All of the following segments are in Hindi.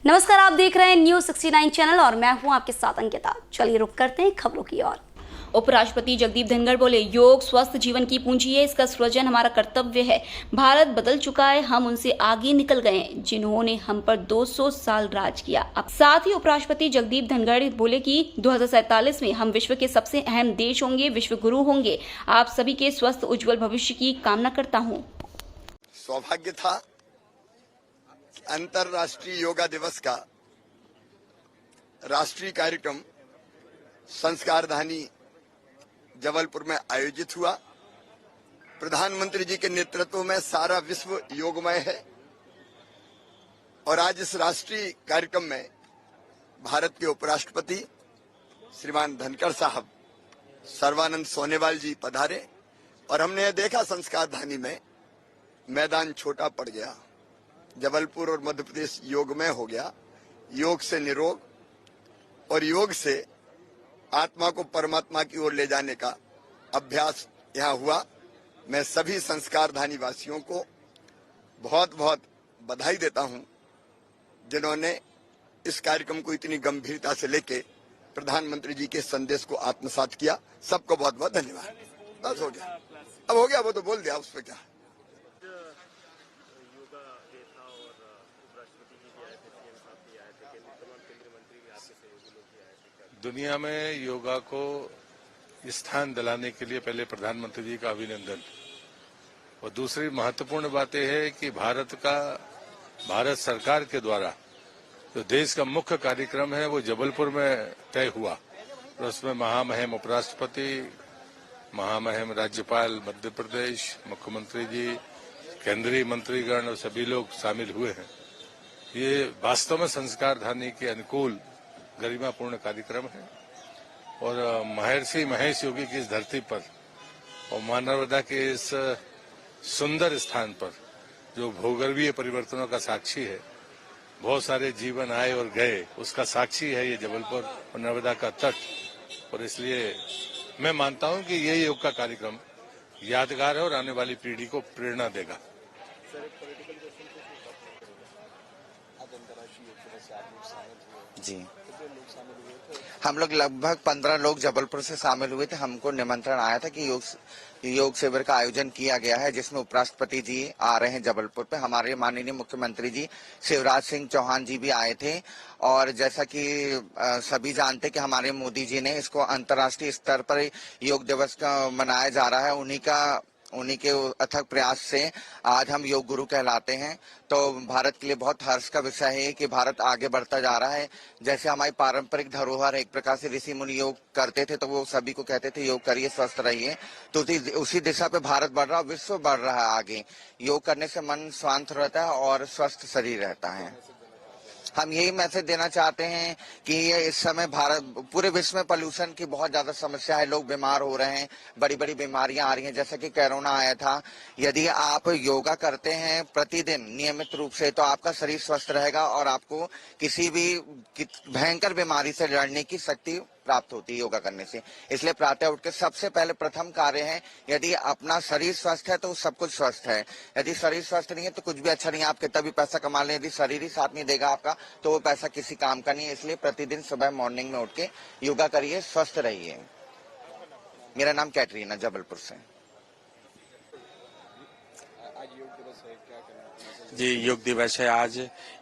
नमस्कार, आप देख रहे हैं न्यूज़ 69 चैनल और मैं हूं आपके साथ अंकिता। चलिए रुक करते हैं खबरों की ओर। उपराष्ट्रपति जगदीप धनखड़ बोले, योग स्वस्थ जीवन की पूंजी है, इसका सृजन हमारा कर्तव्य है। भारत बदल चुका है, हम उनसे आगे निकल गए हैं जिन्होंने हम पर 200 साल राज किया। अब साथ ही उपराष्ट्रपति जगदीप धनखड़ बोले कि 2047 में हम विश्व के सबसे अहम देश होंगे, विश्व गुरु होंगे। आप सभी के स्वस्थ उज्जवल भविष्य की कामना करता हूँ। सौभाग्य था अंतर्राष्ट्रीय योगा दिवस का राष्ट्रीय कार्यक्रम संस्कारधानी जबलपुर में आयोजित हुआ। प्रधानमंत्री जी के नेतृत्व में सारा विश्व योगमय है और आज इस राष्ट्रीय कार्यक्रम में भारत के उपराष्ट्रपति श्रीमान धनखड़ साहब, सर्बानंद सोनोवाल जी पधारे और हमने यह देखा संस्कारधानी में मैदान छोटा पड़ गया। जबलपुर और मध्य प्रदेश योगमय हो गया। योग से निरोग और योग से आत्मा को परमात्मा की ओर ले जाने का अभ्यास यहाँ हुआ। मैं सभी संस्कारधानी वासियों को बहुत बहुत बधाई देता हूँ जिन्होंने इस कार्यक्रम को इतनी गंभीरता से लेके प्रधानमंत्री जी के संदेश को आत्मसात किया। सबको बहुत बहुत धन्यवाद। बस हो गया, अब हो गया, वो तो बोल दिया, उस पर क्या। दुनिया में योगा को स्थान दिलाने के लिए पहले प्रधानमंत्री जी का अभिनंदन और दूसरी महत्वपूर्ण बात यह है कि भारत सरकार के द्वारा जो देश का मुख्य कार्यक्रम है वो जबलपुर में तय हुआ और उसमें महामहिम उपराष्ट्रपति, महामहिम राज्यपाल मध्य प्रदेश, मुख्यमंत्री जी, केंद्रीय मंत्रीगण और सभी लोग शामिल हुए हैं। ये वास्तव में संस्कारधानी के अनुकूल गरिमापूर्ण कार्यक्रम है और महर्षि महेश योगी की इस धरती पर और मानवता के इस सुंदर स्थान पर जो भूगर्भीय परिवर्तनों का साक्षी है, बहुत सारे जीवन आए और गए, उसका साक्षी है ये जबलपुर और नर्मदा का तट। और इसलिए मैं मानता हूं कि ये योग का कार्यक्रम यादगार है और आने वाली पीढ़ी को प्रेरणा देगा। जी, हम लोग लगभग 15 लोग जबलपुर से शामिल हुए थे। हमको निमंत्रण आया था कि योग शिविर का आयोजन किया गया है जिसमें उपराष्ट्रपति जी आ रहे हैं जबलपुर पे। हमारे माननीय मुख्यमंत्री जी शिवराज सिंह चौहान जी भी आए थे और जैसा कि सभी जानते कि हमारे मोदी जी ने इसको अंतर्राष्ट्रीय स्तर पर योग दिवस का मनाया जा रहा है। उन्हीं के अथक प्रयास से आज हम योग गुरु कहलाते हैं। तो भारत के लिए बहुत हर्ष का विषय है कि भारत आगे बढ़ता जा रहा है। जैसे हमारी पारंपरिक धरोहर एक प्रकार से ऋषि मुनि योग करते थे तो वो सभी को कहते थे योग करिए, स्वस्थ रहिए। तो उसी दिशा पे भारत बढ़ रहा है, विश्व बढ़ रहा है आगे। योग करने से मन शांत रहता है और स्वस्थ शरीर रहता है। हम यही मैसेज देना चाहते हैं कि ये इस समय पूरे विश्व में पोल्यूशन की बहुत ज्यादा समस्या है। लोग बीमार हो रहे हैं, बड़ी बड़ी बीमारियां आ रही हैं, जैसे कि कोरोना आया था। यदि आप योगा करते हैं प्रतिदिन नियमित रूप से तो आपका शरीर स्वस्थ रहेगा और आपको किसी भी भयंकर बीमारी से लड़ने की शक्ति प्राप्त होती है योगा करने से। इसलिए प्रातः उठ के सबसे पहले प्रथम कार्य है, यदि अपना शरीर स्वस्थ है तो सब कुछ स्वस्थ है। यदि शरीर स्वस्थ नहीं है तो कुछ भी अच्छा नहीं है। आप कितना भी पैसा कमा लें, यदि शरीर ही साथ नहीं देगा आपका तो वो पैसा किसी काम का नहीं है। इसलिए प्रतिदिन सुबह मॉर्निंग में उठ के योगा करिए, स्वस्थ रहिए। मेरा नाम कैटरीना, जबलपुर से। जी, योग दिवस है आज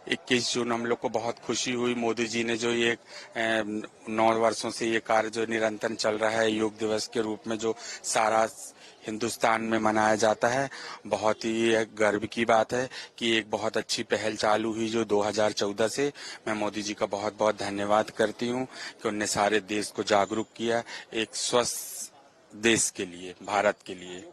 21 जून। हम लोग को बहुत खुशी हुई। मोदी जी ने जो ये 9 वर्षों से ये कार्य जो निरंतर चल रहा है योग दिवस के रूप में जो सारा हिंदुस्तान में मनाया जाता है, बहुत ही एक गर्व की बात है कि एक बहुत अच्छी पहल चालू हुई जो 2014 से। मैं मोदी जी का बहुत बहुत धन्यवाद करती हूँ कि उन्होंने सारे देश को जागरूक किया एक स्वस्थ देश के लिए, भारत के लिए।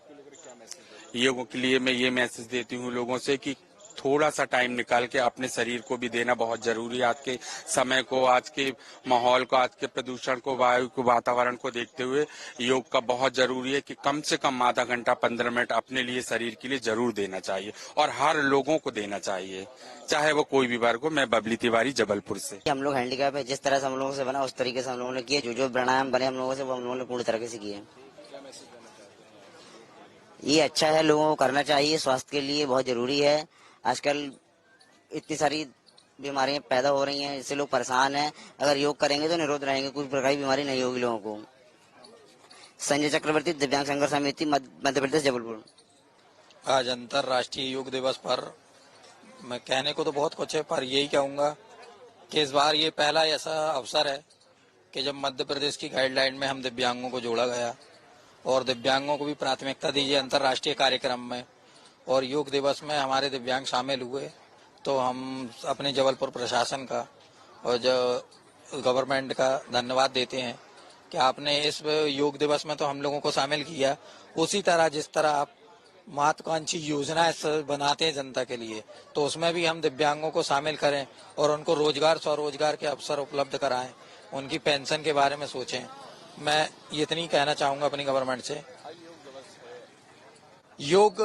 योगों के लिए मैं ये मैसेज देती हूँ लोगों से कि थोड़ा सा टाइम निकाल के अपने शरीर को भी देना बहुत जरूरी है। आज के समय को, आज के माहौल को, आज के प्रदूषण को, वायु को, वातावरण को देखते हुए योग का बहुत जरूरी है कि कम से कम आधा घंटा 15 मिनट अपने लिए, शरीर के लिए जरूर देना चाहिए और हर लोगों को देना चाहिए, चाहे वो कोई भी वर्ग हो। मैं बबली तिवारी, जबलपुर से। हम लोग हैंडीकैप है, जिस तरह से हम लोगों से बना उस तरीके से हम लोगों ने किए। जो प्राणायाम बने हम लोगों से वो हम लोगों ने पूरी तरीके से किए। ये अच्छा है, लोगों को करना चाहिए, स्वास्थ्य के लिए बहुत जरूरी है। आजकल इतनी सारी बीमारियां पैदा हो रही हैं, इससे लोग परेशान हैं। अगर योग करेंगे तो निरोध रहेंगे, कोई प्रकार की बीमारी नहीं होगी लोगों को। संजय चक्रवर्ती, दिव्यांग संघर्ष समिति, मध्य प्रदेश, जबलपुर। आज अंतर्राष्ट्रीय योग दिवस पर मैं कहने को तो बहुत कुछ है, पर यही कहूँगा कि इस बार ये पहला ऐसा अवसर है कि जब मध्य प्रदेश की गाइडलाइन में हम दिव्यांगों को जोड़ा गया और दिव्यांगों को भी प्राथमिकता दी गई अंतर्राष्ट्रीय कार्यक्रम में, और योग दिवस में हमारे दिव्यांग शामिल हुए। तो हम अपने जबलपुर प्रशासन का और जो गवर्नमेंट का धन्यवाद देते हैं कि आपने इस योग दिवस में तो हम लोगों को शामिल किया, उसी तरह जिस तरह आप महत्वाकांक्षी योजनाएं बनाते हैं जनता के लिए, तो उसमें भी हम दिव्यांगों को शामिल करें और उनको रोजगार स्वरोजगार के अवसर उपलब्ध कराएं, उनकी पेंशन के बारे में सोचें। मैं इतनी कहना चाहूंगा अपनी गवर्नमेंट से। योग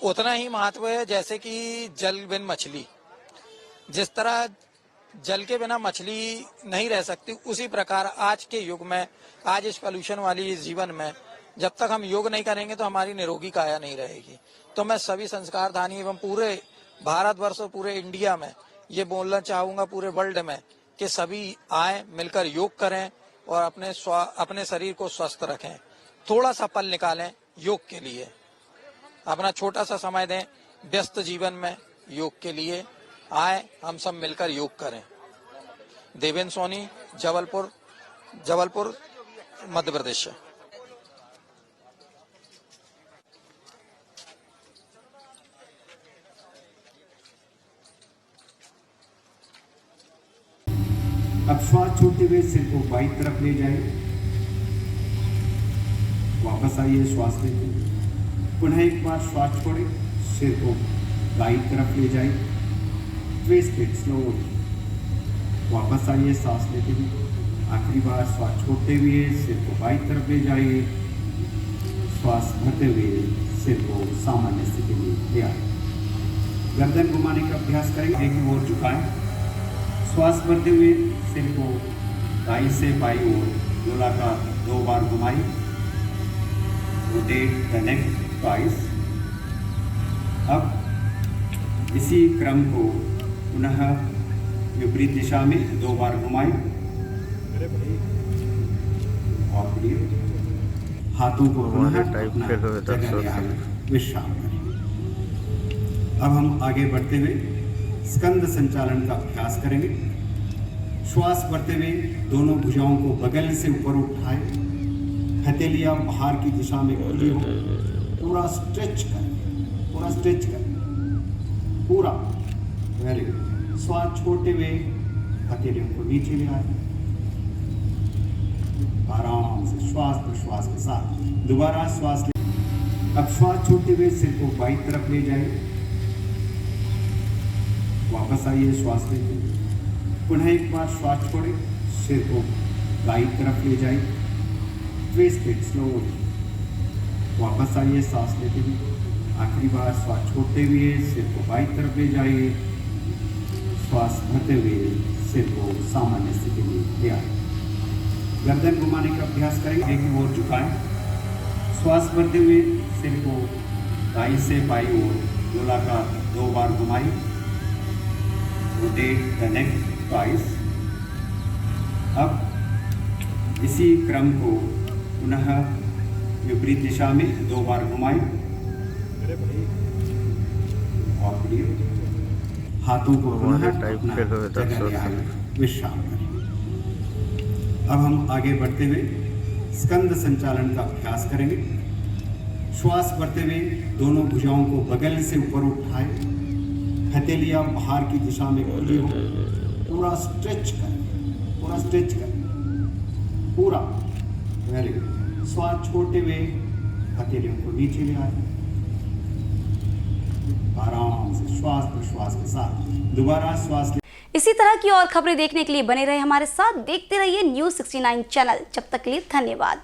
उतना ही महत्व है जैसे कि जल बिन मछली, जिस तरह जल के बिना मछली नहीं रह सकती, उसी प्रकार आज के युग में, आज इस पॉल्यूशन वाली इस जीवन में जब तक हम योग नहीं करेंगे तो हमारी निरोगी काया नहीं रहेगी। तो मैं सभी संस्कारधानी एवं पूरे भारतवर्ष और पूरे इंडिया में ये बोलना चाहूंगा, पूरे वर्ल्ड में, कि सभी आए, मिलकर योग करें और अपने शरीर को स्वस्थ रखें। थोड़ा सा पल निकालें योग के लिए, अपना छोटा सा समय दें व्यस्त जीवन में योग के लिए। आए, हम सब मिलकर योग करें। देवेंद्र सोनी, जबलपुर, मध्य प्रदेश। अब श्वास छोड़ते हुए सिर को बाईं तरफ ले जाए, वापस आइए श्वास लेते हुए। पुनः एक बार श्वास छोड़े, सिर को बाईं तरफ ले जाए, ट्विस्ट इट स्लोली, वापस आइए सांस लेते हुए। आखिरी बार श्वास छोड़ते हुए सिर को बाईं तरफ ले जाइए, श्वास भरते हुए सिर को सामान्य स्थिति में ले आए। गर्दन घुमाने का अभ्यास करें, एक ओर झुकाएं, श्वास भरते हुए सिर को दाईं से बाईं ओर गोलाकार 2 बार घुमाइए। Rotate the neck twice. अब इसी क्रम को पुनः विपरीत दिशा में 2 बार घुमाइए और फिर हाथों को पुनः अपना जगह ले आए, विश्राम करें। अब हम आगे बढ़ते हुए स्कंद संचालन का अभ्यास करेंगे। श्वास भरते हुए दोनों भुजाओं को बगल से ऊपर उठाए, हथेलियां बाहर की दिशा में खुली हो, पूरा स्ट्रेच करें, पूरा स्ट्रेच करें, पूरा। Very good. श्वास छोड़ते हुए हथेलियों को नीचे ले आए, आराम से श्वास प्रश्वास के साथ दोबारा श्वास ले। अब श्वास छोड़ते हुए सिर को बाईं तरफ ले जाए, वापस आइए श्वास लेते हुए। पुनः एक बार श्वास छोड़े, सिर को बाईं तरफ ले जाए, ट्विस्ट इट स्लोली, वापस आइए सांस लेते हुए। आखिरी बार श्वास छोड़ते हुए सिर को बाईं तरफ ले जाइए, श्वास भरते हुए सिर को सामान्य स्थिति में ले आए। गर्दन घुमाने का अभ्यास करेंगे, एक ओर झुकाएं, श्वास भरते हुए सिर को दाईं से बाईं ओर गोलाकार 2 बार घुमाइए। Rotate the neck twice. अब इसी क्रम को पुनः विपरीत दिशा में 2 बार घुमाएं और फिर हाथों को पुनः अपना जगह ले आए, विश्राम करें। अब हम आगे बढ़ते हुए स्कंद संचालन का अभ्यास करेंगे। श्वास भरते हुए दोनों भुजाओं को बगल से ऊपर उठाए, हथेलियां बाहर की दिशा में खुली हो, पूरा स्ट्रेच करें, पूरा स्ट्रेच करें, पूरा। Very good. श्वास छोड़ते हुए हथेलियों को नीचे ले आए, आराम से श्वास प्रश्वास के साथ दोबारा श्वास ले। इसी तरह की और खबरें देखने के लिए बने रहे हमारे साथ, देखते रहिए News 69 चैनल। जब तक के लिए धन्यवाद।